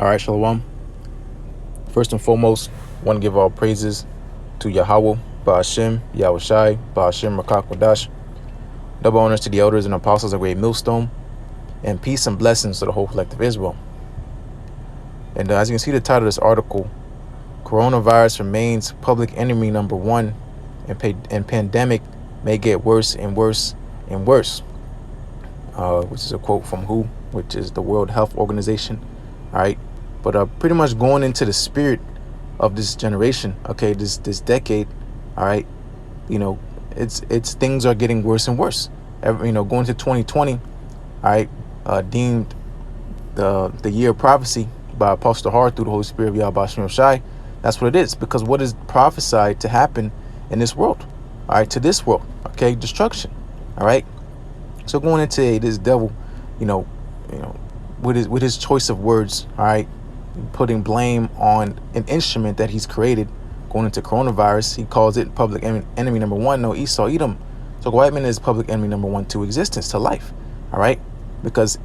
All right, Shalom. First and foremost, want to give all praises to YAHAWAH, BAHASHIM, YAHAWASHI, BAHASHIM, Rakakwadash. Double honors to the elders and apostles of Great Millstone, and peace and blessings to the whole collective Israel. And as you can see the title of this article, coronavirus remains public enemy number one, and pandemic may get worse and worse and worse. Which is a quote from WHO, which is the World Health Organization. All right, but pretty much going into the spirit of this generation, okay, this decade. All right, it's things are getting worse and worse. Going to 2020, all right, deemed the year of prophecy by Apostle Har through the Holy Spirit of Yahawah. That's what it is, because what is prophesied to happen in this world, all right, to this world, okay, destruction. All right, so going into this devil, with his choice of words, all right, putting blame on an instrument that he's created, going into coronavirus, he calls it public enemy number one. No, Esau, Edom. So white man is public enemy number one to existence, to life. All right, because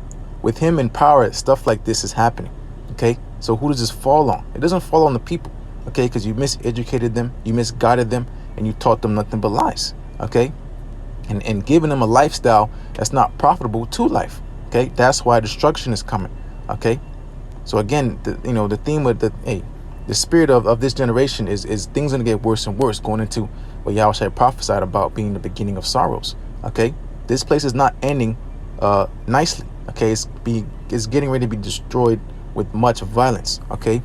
with him in power, stuff like this is happening. Okay, so who does this fall on? It doesn't fall on the people. Okay, because you miseducated them, you misguided them, and you taught them nothing but lies. Okay, and giving them a lifestyle that's not profitable to life. Okay, that's why destruction is coming. Okay, so again, the theme of the spirit of this generation is things gonna get worse and worse, going into what Yahushua prophesied about being the beginning of sorrows. Okay, this place is not ending nicely. Okay, it's getting ready to be destroyed with much violence. Okay,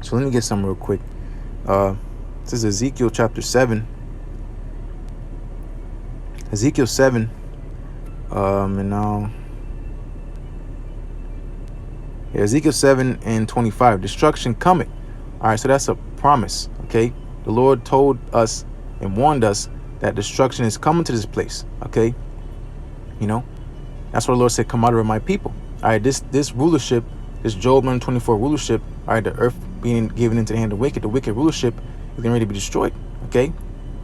so let me get some real quick. This is Ezekiel chapter 7. Ezekiel 7, and now Ezekiel 7 and 25. Destruction coming. All right, so that's a promise. Okay, the Lord told us and warned us that destruction is coming to this place. Okay, that's what the Lord said. Come out of my people. All right, this rulership, this Job 124 rulership. All right, the earth being given into the hand of the wicked rulership is getting ready to be destroyed. Okay,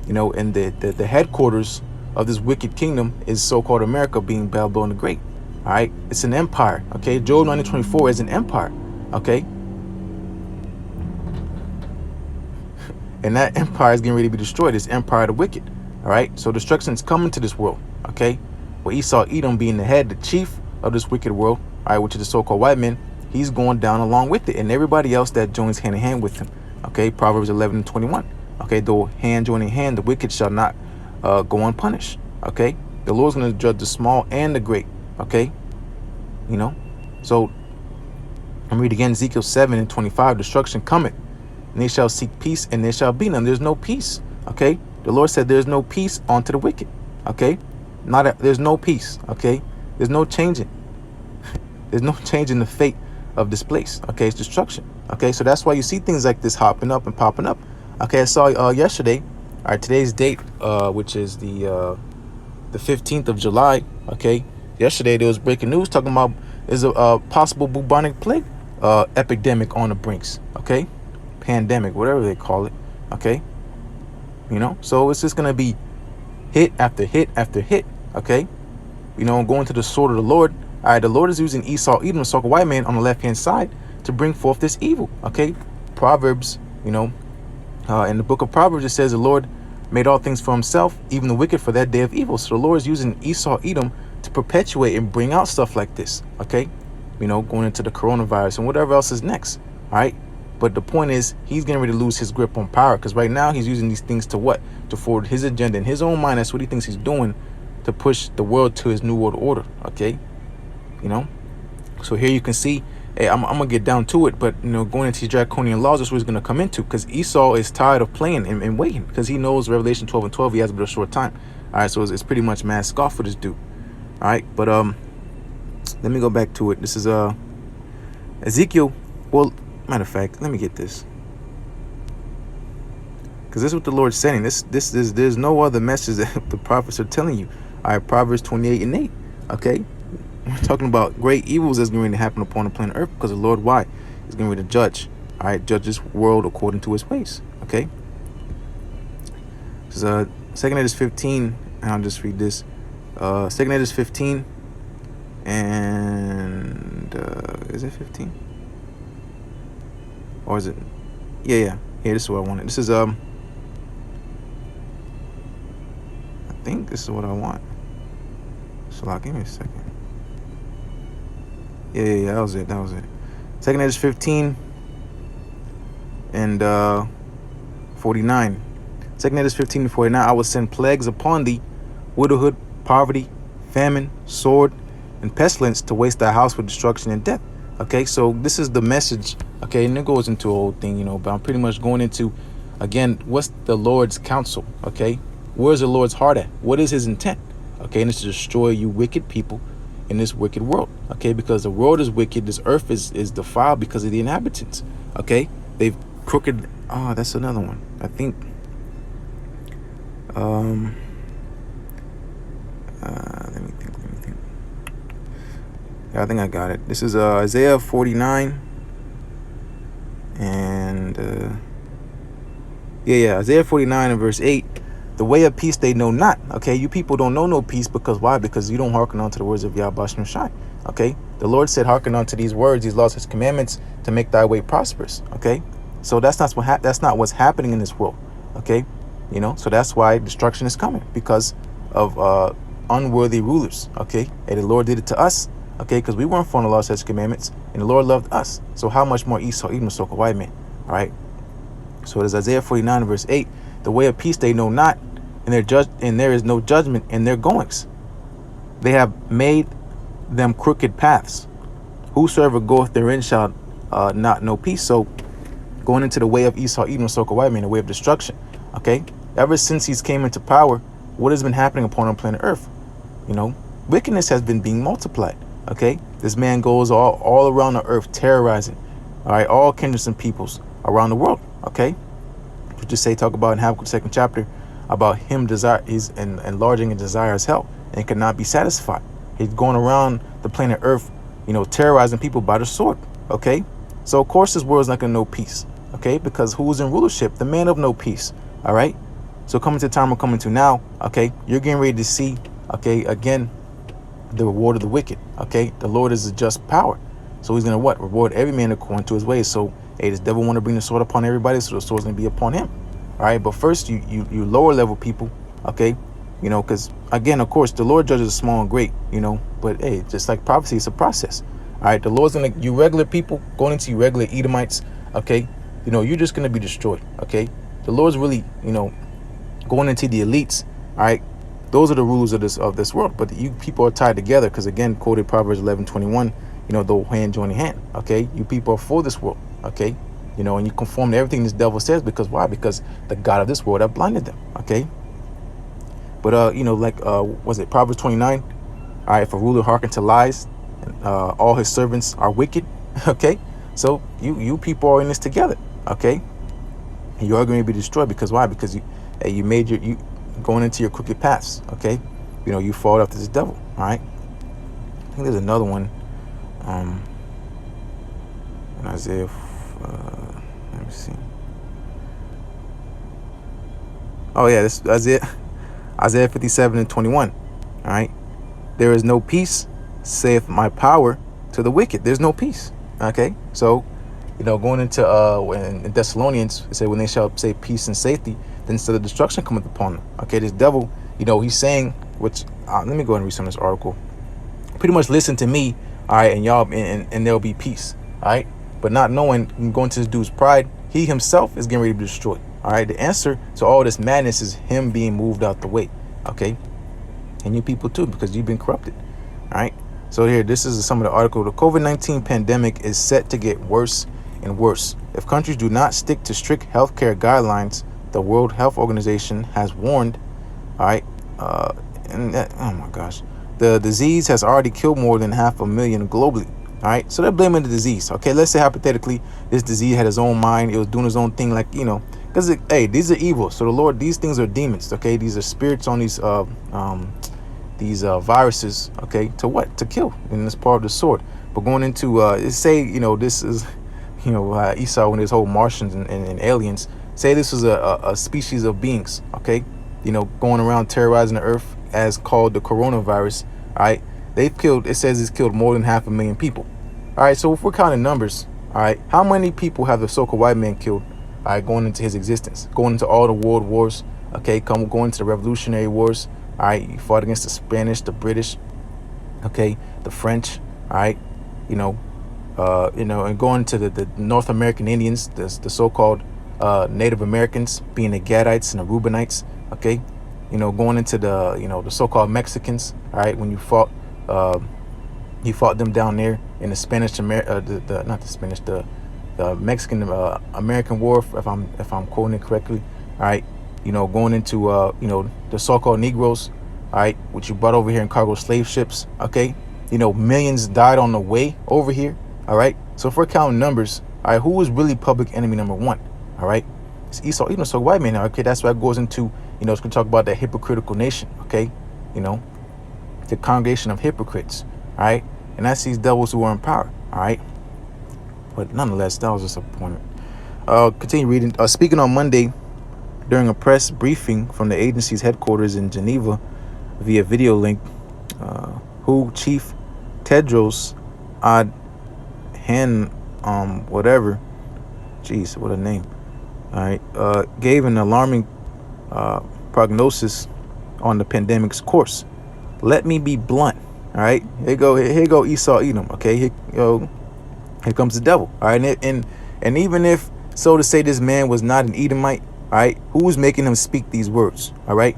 and the headquarters of this wicked kingdom is so-called America, being Babel the Great. All right, it's an empire. Okay, Job 9:24 is an empire. Okay, and that empire is getting ready to be destroyed. It's empire of the wicked. All right, so destruction is coming to this world. Okay, well, Esau, Edom being the head, the chief of this wicked world, all right, which is the so-called white man, he's going down along with it, and everybody else that joins hand in hand with him. Okay, Proverbs 11:21. Okay, though hand joining hand, the wicked shall not go unpunished. Okay, the Lord's going to judge the small and the great. Okay, so I'm read again, Ezekiel 7 and 25. Destruction cometh, and they shall seek peace, and there shall be none. There's no peace. Okay, the Lord said there's no peace unto the wicked. Okay, there's no peace. Okay, there's no changing. There's no changing the fate of this place. Okay, it's destruction. Okay, so that's why you see things like this hopping up and popping up. Okay, I saw yesterday. All right, today's date, which is the 15th of July. Okay, yesterday there was breaking news talking about there's a possible bubonic plague epidemic on the brinks. Okay, pandemic, whatever they call it. Okay, so it's just gonna be hit after hit after hit. Okay, going to the sword of the Lord. All right, the Lord is using Esau, Edom, so-called white man on the left-hand side to bring forth this evil. Okay, Proverbs, in the book of Proverbs, it says the Lord made all things for himself, even the wicked for that day of evil. So the Lord is using Esau, Edom to perpetuate and bring out stuff like this. Okay, going into the coronavirus and whatever else is next. All right, but the point is he's getting ready to lose his grip on power, because right now he's using these things to forward his agenda in his own mind. That's what he thinks he's doing, to push the world to his new world order. Okay, so here you can see, hey, I'm gonna get down to it, but going into these draconian laws, that's what he's gonna come into, because Esau is tired of playing and waiting, because he knows Revelation 12 and 12 he has but a short time. All right, so it's pretty much mask off for this dude. All right, but let me go back to it. This is Ezekiel. Well, matter of fact, let me get this, because this is what the Lord's saying. There's no other message that the prophets are telling you. All right, Proverbs 28 and 8. Okay, we're talking about great evils that's going to happen upon the planet Earth, because the Lord, why? He's going to judge. All right, judge this world according to his ways. Okay, this is 2 Edges 15, and I'll just read this. 2 Edges 15 and is it 15? Or is it? Yeah. This is what I wanted. This is I think this is what I want. So give me a second. Yeah. That was it. 2nd Edge 15 and 49. 2nd Edge 15 and 49. I will send plagues upon thee, widowhood, poverty, famine, sword, and pestilence to waste thy house with destruction and death. Okay, so this is the message. Okay, and it goes into a whole thing, but I'm pretty much going into, again, what's the Lord's counsel? Okay, where's the Lord's heart at? What is his intent? Okay, and it's to destroy you wicked people in this wicked world. Okay, because the world is wicked, this earth is defiled because of the inhabitants. Okay, they've crooked. Oh, that's another one. I think. Let me think. Yeah, I think I got it. This is Isaiah 49 and Isaiah 49 and verse 8. The way of peace they know not. Okay, you people don't know no peace because why? Because you don't hearken unto the words of YAHAWASHI. Okay, the Lord said, hearken unto these words, these laws, his commandments, to make thy way prosperous. Okay, so that's not what's happening in this world. Okay, so that's why destruction is coming, because of unworthy rulers. Okay, and the Lord did it to us. Okay, because we weren't following the laws, his commandments, and the Lord loved us. So how much more Esau, Edom, so white man? All right. So it is Isaiah 49 verse 8. The way of peace they know not, and there is no judgment in their goings. They have made them crooked paths. Whosoever goeth therein shall not know peace. So going into the way of Esau, Edom, so white man, the way of destruction. Okay, ever since he's came into power, what has been happening upon our planet Earth? Wickedness has been being multiplied. Okay, this man goes all around the earth terrorizing, all right, all kindreds and peoples around the world. Okay, we just talk about in Habakkuk 2nd chapter about him he's enlarging and desires hell and cannot be satisfied. He's going around the planet Earth, terrorizing people by the sword. Okay, so of course this world is not gonna know peace. Okay, because who's in rulership? The man of no peace. All right, so coming to the time we're coming to now. Okay, you're getting ready to see. Okay, again, the reward of the wicked. Okay, the Lord is a just power, so he's gonna reward every man according to his ways. So hey, this devil want to bring the sword upon everybody, so the sword's gonna be upon him. All right, but first you lower level people. Okay, because again, of course, the Lord judges the small and great. But hey, just like prophecy, it's a process. All right, the Lord's gonna, you regular people going into you regular Edomites. Okay, you're just gonna be destroyed. Okay, the Lord's really going into the elites. All right, those are the rulers of this world, but you people are tied together, because again, quoted Proverbs 11:21, the hand joining hand. Okay, you people are for this world. Okay, and you conform to everything this devil says, because why? Because the God of this world have blinded them. Okay, but was it Proverbs 29? All right, if a ruler hearken to lies, all his servants are wicked. Okay, so you people are in this together. Okay, and you are going to be destroyed, because why? Because you made you going into your crooked paths. Okay, you fall after this devil. All right, I think there's another one in Isaiah. Let me see. Oh yeah, this Isaiah 57 and 21. All right, there is no peace, saith my power, to the wicked. There's no peace. Okay, so going into in Thessalonians, it said, when they shall say peace and safety, then instead of destruction cometh upon them. Okay, this devil, he's saying, which let me go ahead and read some of this article. Pretty much, listen to me, all right, and y'all, and there'll be peace. All right, but not knowing, going to this dude's pride, he himself is getting ready to be destroyed. All right, the answer to all this madness is him being moved out the way. Okay, and you people too, because you've been corrupted. All right, so here, this is some of the article. The COVID-19 pandemic is set to get worse and worse if countries do not stick to strict healthcare guidelines. The World Health Organization has warned. All right, oh my gosh, the disease has already killed more than 500,000 globally. All right, so they're blaming the disease. Okay, let's say hypothetically this disease had his own mind, it was doing its own thing, like because hey, these are evil. So the Lord, these things are demons. Okay, these are spirits on these viruses. Okay, to what? To kill, and it's part of the sword. But going into say this is Esau and his whole Martians and aliens. Say this was a species of beings. Okay, going around terrorizing the earth, as called the coronavirus. All right, they've killed. It says it's killed more than 500,000 people. All right, so if we're counting numbers, All right, how many people have the so-called white man killed? All right, going into his existence, going into all the world wars. Okay, going into the Revolutionary Wars. All right, he fought against the Spanish, the British. Okay, the French. All right, you know, and going to the North American Indians, the so-called Native Americans, being the Gadites and the Reubenites. Okay, going into the so-called Mexicans. All right, when you fought them down there in the Spanish the Mexican American War, if I'm quoting it correctly. All right, going into the so-called Negroes. All right, which you brought over here in cargo slave ships. Okay, millions died on the way over here. All right, so if we're counting numbers, all right, who was really public enemy number one? All right, it's Esau, so white man. Okay, that's why it goes into it's going to talk about the hypocritical nation. Okay, the congregation of hypocrites. All right, and that's these devils who are in power. All right, but nonetheless, that was just a point. Continue reading. Speaking on Monday during a press briefing from the agency's headquarters in Geneva via video link, WHO Chief Tedros whatever, jeez, what a name. All right, gave an alarming prognosis on the pandemic's course. Let me be blunt. All right, here go Esau Edom. Okay, here comes the devil. All right, and even if, so to say, this man was not an Edomite, all right, who's making him speak these words? All right,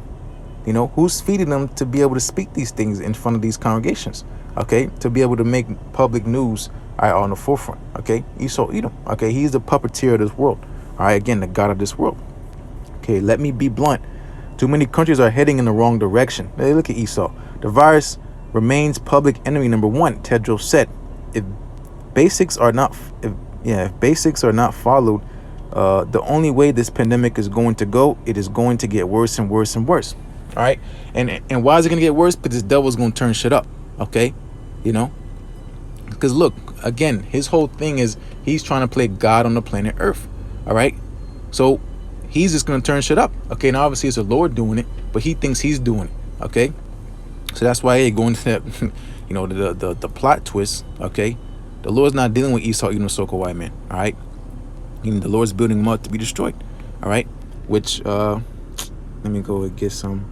who's feeding them to be able to speak these things in front of these congregations? Okay, to be able to make public news, all right, on the forefront. Okay, Esau Edom. Okay, he's the puppeteer of this world. All right, again, the god of this world. Okay, let me be blunt. Too many countries are heading in the wrong direction. Hey, look at Esau. The virus remains public enemy number one, Tedros said. If basics are not followed, the only way this pandemic is going to go, it is going to get worse and worse and worse. All right, and why is it going to get worse? Because this devil's going to turn shit up. Okay, because look, again, his whole thing is he's trying to play God on the planet Earth. All right, so he's just going to turn shit up. Okay, and obviously it's the Lord doing it, but he thinks he's doing it. Okay, so that's why going to that, the plot twist. Okay, the Lord's not dealing with Esau, the so-called white man. All right, the Lord's building him up to be destroyed. All right, which let me go and get some.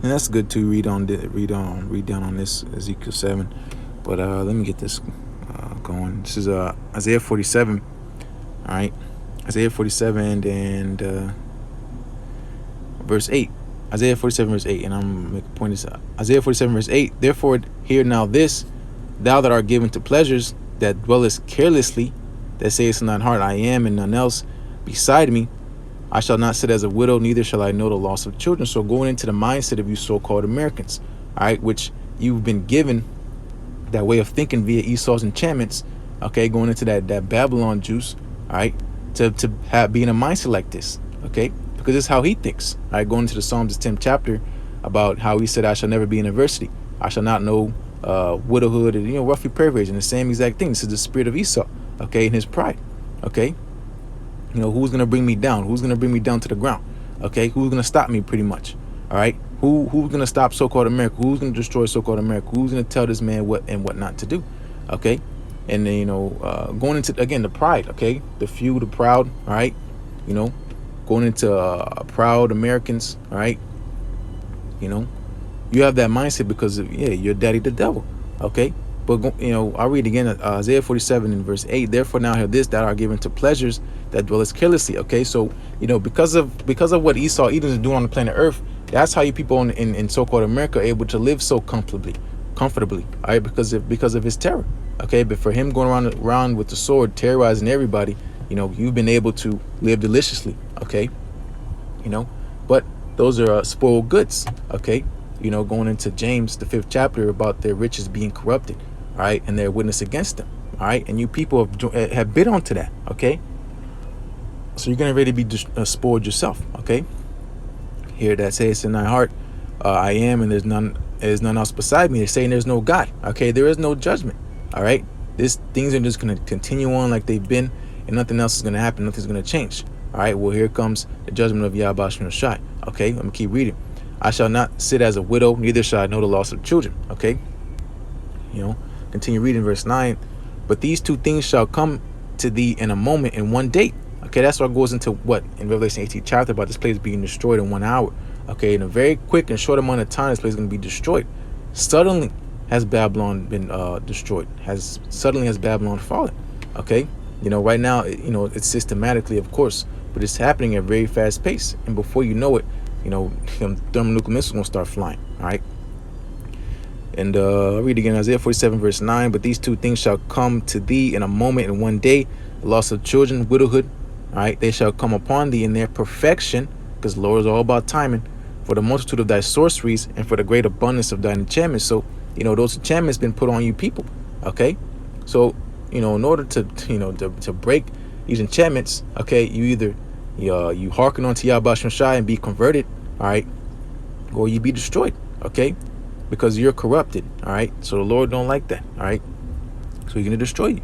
And that's good to read down on this Ezekiel 7. But let me get this going. This is Isaiah 47. All right, Isaiah 47 and verse 8. Isaiah 47 verse 8, and I'm gonna make a point of this. Isaiah 47 verse 8. Therefore, hear now this, thou that art given to pleasures, that dwellest carelessly, that sayest in thine heart, I am, and none else beside me. I shall not sit as a widow, neither shall I know the loss of children. So going into the mindset of you so-called Americans, all right, which you've been given that way of thinking via Esau's enchantments, okay, going into that Babylon juice, all right, to be in a mindset like this, okay, because this is how he thinks. All right, going into the Psalms 10th chapter about how he said, I shall never be in adversity. I shall not know widowhood and, roughly privilege, and the same exact thing. This is the spirit of Esau, okay, and his pride, okay. Who's going to bring me down? Who's going to bring me down to the ground? Okay, who's going to stop me pretty much? All right, who's going to stop so-called America? Who's going to destroy so-called America? Who's going to tell this man what and what not to do? Okay, and then, going into, again, the pride, okay, the few, the proud, all right, going into proud Americans, all right, you have that mindset because of, your daddy the devil, okay. But, I'll read again, Isaiah 47 in verse 8. Therefore now hear this, that are given to pleasures, that dwellest carelessly. Okay, so, because of what Esau Edom is doing on the planet Earth, that's how you people in so-called America are able to live so comfortably, all right, because of his terror. Okay, but for him going around with the sword, terrorizing everybody, you've been able to live deliciously. Okay, but those are spoiled goods. Okay, going into James, the 5th chapter, about their riches being corrupted. All right, and their witness against them. All right, and you people have bid onto that. Okay, so you're gonna ready to be spoiled yourself. Okay, here that says in thy heart, I am, and there's none else beside me. They're saying there's no God. Okay, there is no judgment. All right, things are just gonna continue on like they've been, and nothing else is gonna happen. Nothing's gonna change. All right, well, here comes the judgment of YAHAWASHI. Okay, let me keep reading. I shall not sit as a widow, neither shall I know the loss of children. Okay, Continue reading verse 9. But these two things shall come to thee in a moment, in one day. Okay, that's what goes into what in Revelation 18 chapter about this place being destroyed in 1 hour. Okay, in a very quick and short amount of time, this place is going to be destroyed. Suddenly has Babylon been destroyed. Suddenly has Babylon fallen. Okay, right now, it's systematically, of course, but it's happening at a very fast pace. And before you know it, thermonuclear missiles going to start flying. All right. And I'll read again, Isaiah 47 verse 9. But these two things shall come to thee in a moment, in one day: the loss of children, widowhood. All right, they shall come upon thee in their perfection, because the Lord is all about timing, for the multitude of thy sorceries and for the great abundance of thine enchantments. So, those enchantments been put on you people. Okay, so in order to break these enchantments, okay, you either you hearken unto YAHAWASHI and be converted, all right, or you be destroyed. Okay, because you're corrupted. All right, so the Lord don't like that. All right, so he's gonna destroy you.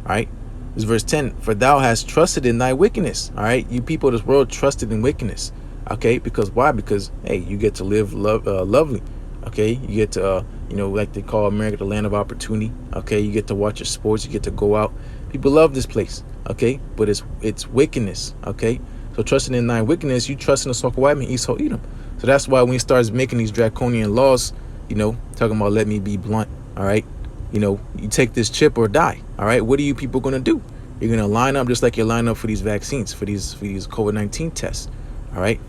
All right. This is verse 10. For thou hast trusted in thy wickedness. All right, you people of this world trusted in wickedness. Okay, because why? Because hey, you get to live lovely. Okay, you get to like they call America the land of opportunity. Okay, you get to watch your sports, you get to go out. People love this place. Okay, but it's wickedness. Okay, so trusting in thy wickedness, you trust in the soul of white man, Esau, Edom. So that's why when he starts making these draconian laws, talking about, let me be blunt. All right. You take this chip or die. All right, what are you people going to do? You're going to line up just like you line up for these vaccines, for these COVID-19 tests. All right.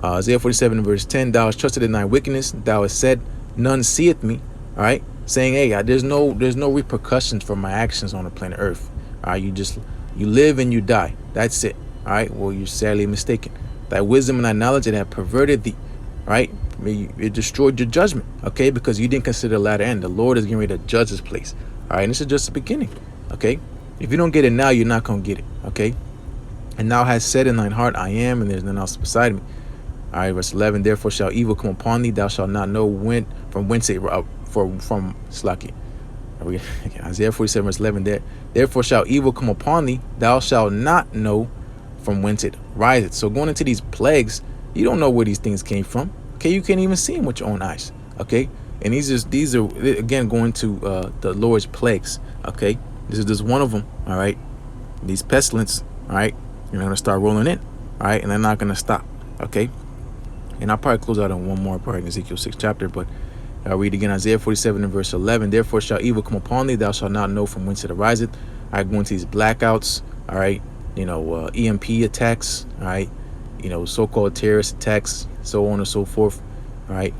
Isaiah 47 verse 10. Thou hast trusted in thy wickedness. Thou hast said, none seeth me. All right, saying, hey, there's no repercussions for my actions on the planet Earth. All right, you live and you die. That's it. All right. Well, you're sadly mistaken. Thy wisdom and thy knowledge, it have perverted thee. Right? It destroyed your judgment, okay, because you didn't consider the latter end. The Lord is getting ready to judge this place. All right, and this is just the beginning. Okay, if you don't get it now, you're not gonna get it. Okay, and thou hast said in thine heart, I am, and there's none else beside me. All right, verse 11. Therefore shall evil come upon thee, thou shalt not know from whence it from Slaki. Isaiah 47 verse 11. Therefore shall evil come upon thee, thou shalt not know from whence it riseth. So going into these plagues, you don't know where these things came from. Okay, you can't even see them with your own eyes. Okay, and these are again going to the Lord's plagues. Okay, this is just one of them. All right, these pestilence. All right, you're gonna start rolling in. All right, and they're not gonna stop. Okay, and I'll probably close out on one more part in Ezekiel 6 chapter, but I'll read again Isaiah 47 and verse 11. Therefore shall evil come upon thee, thou shalt not know from whence it ariseth. All right, going to these blackouts. All right, EMP attacks. All right. So-called terrorist attacks, so on and so forth. All right,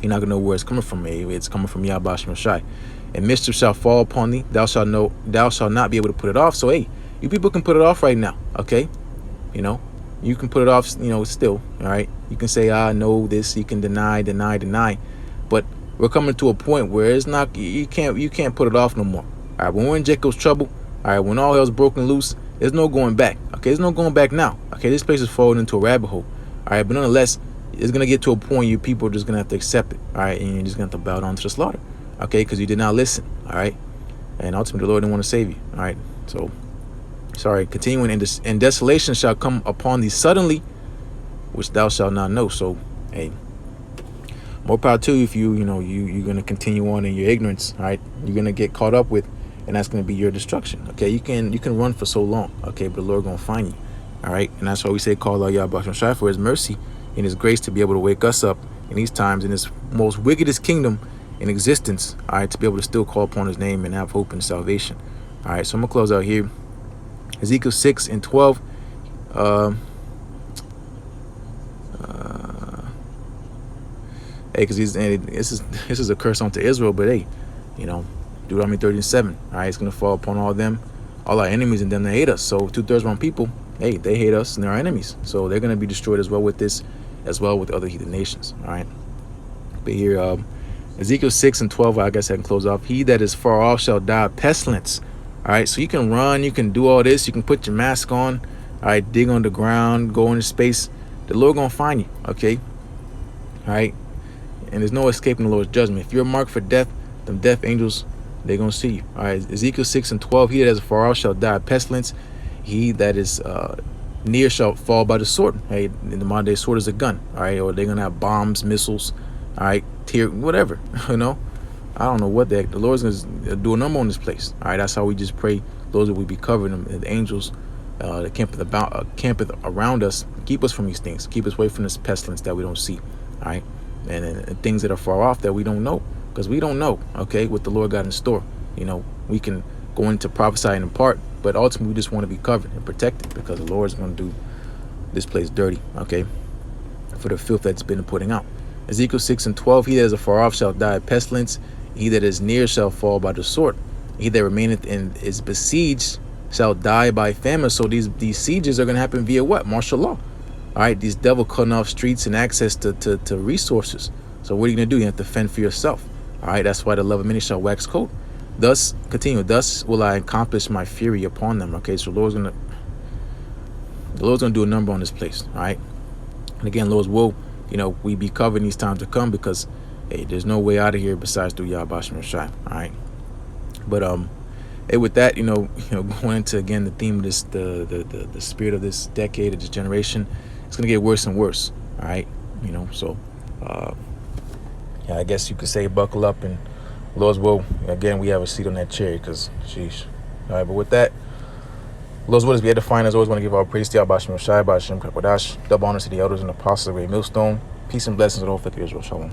you're not gonna know where it's coming from. It's coming from YAHAWASHI. And mischief shall fall upon thee. Thou shalt not be able to put it off. So hey, you people can put it off right now. Okay, you can put it off. Still. All right, you can say, no, this. You can deny. But we're coming to a point where it's not. You can't put it off no more. All right, when we're in Jacob's trouble. All right, when all hell's broken loose. There's no going back. Okay, there's no going back now. Okay, this place is falling into a rabbit hole. All right, but nonetheless, it's gonna get to a point you people are just gonna have to accept it. All right, and you're just gonna have to bow down to the slaughter. Okay, because you did not listen. All right, and ultimately the Lord didn't want to save you. All right, so sorry. Continuing, and desolation shall come upon thee suddenly, which thou shalt not know. So hey, more power to you if you're gonna continue on in your ignorance. All right, you're gonna get caught up with. And that's going to be your destruction. Okay, you can run for so long. Okay, but the Lord going to find you. All right, and that's why we say call out YAHAWASHI for his mercy and his grace to be able to wake us up in these times, in this most wickedest kingdom in existence. All right, to be able to still call upon his name and have hope and salvation. All right, so I'm gonna close out here. Ezekiel 6 and 12. Hey, because this is a curse unto Israel, but hey, Deuteronomy 37. All right, it's going to fall upon all them, all our enemies, and them that hate us. So 2/3 of our people, hey, they hate us and they're our enemies. So they're going to be destroyed as well with this, as well with other heathen nations. All right. But here, Ezekiel 6 and 12, I guess I can close off. He that is far off shall die of pestilence. All right. So you can run, you can do all this. You can put your mask on. All right. Dig on the ground, go into space. The Lord going to find you. Okay. All right. And there's no escaping the Lord's judgment. If you're marked for death, them death angels, they're going to see you. All right, Ezekiel 6 and 12. He that is far off shall die of pestilence. He that is near shall fall by the sword. Hey, in the modern day, sword is a gun. All right, or they're going to have bombs, missiles. All right, whatever, All I don't know what the heck. The Lord's gonna do a number on this place. All right, that's how we just pray. Those that we be covering them, the angels that campeth around us, keep us from these things, keep us away from this pestilence that we don't see. All right, and things that are far off that we don't know, because we don't know. Okay, what the Lord got in store. You know, we can go into prophesying in part, but ultimately we just want to be covered and protected, because the Lord's going to do this place dirty. Okay, for the filth that's been putting out. Ezekiel 6:12. He that is afar off shall die of pestilence. He that is near shall fall by the sword. He that remaineth and is besieged shall die by famine. So these sieges are going to happen via what? Martial law. All right, these devil cutting off streets and access to resources. So what are you going to do? You have to fend for yourself. All right, that's why the love of many shall wax cold. Thus, continue. Thus will I accomplish my fury upon them. Okay, so the Lord's gonna do a number on this place. All right, and again, Lord's will, you know, we be covered in these times to come, because hey, there's no way out of here besides through YAHAWASHI. All right, but hey, with that, you know, going into again the theme of this, the spirit of this decade, of this generation, it's gonna get worse and worse. All right, you know, so yeah, I guess you could say buckle up, and Lord's will, again, we have a seat on that chair, because sheesh. All right, but with that, Lord's will is we had to find. As always, want to give our praise to YAHAWASHI, double honors to the elders and apostles of Great Millstone. Peace and blessings to the whole thick of Israel. Shalom.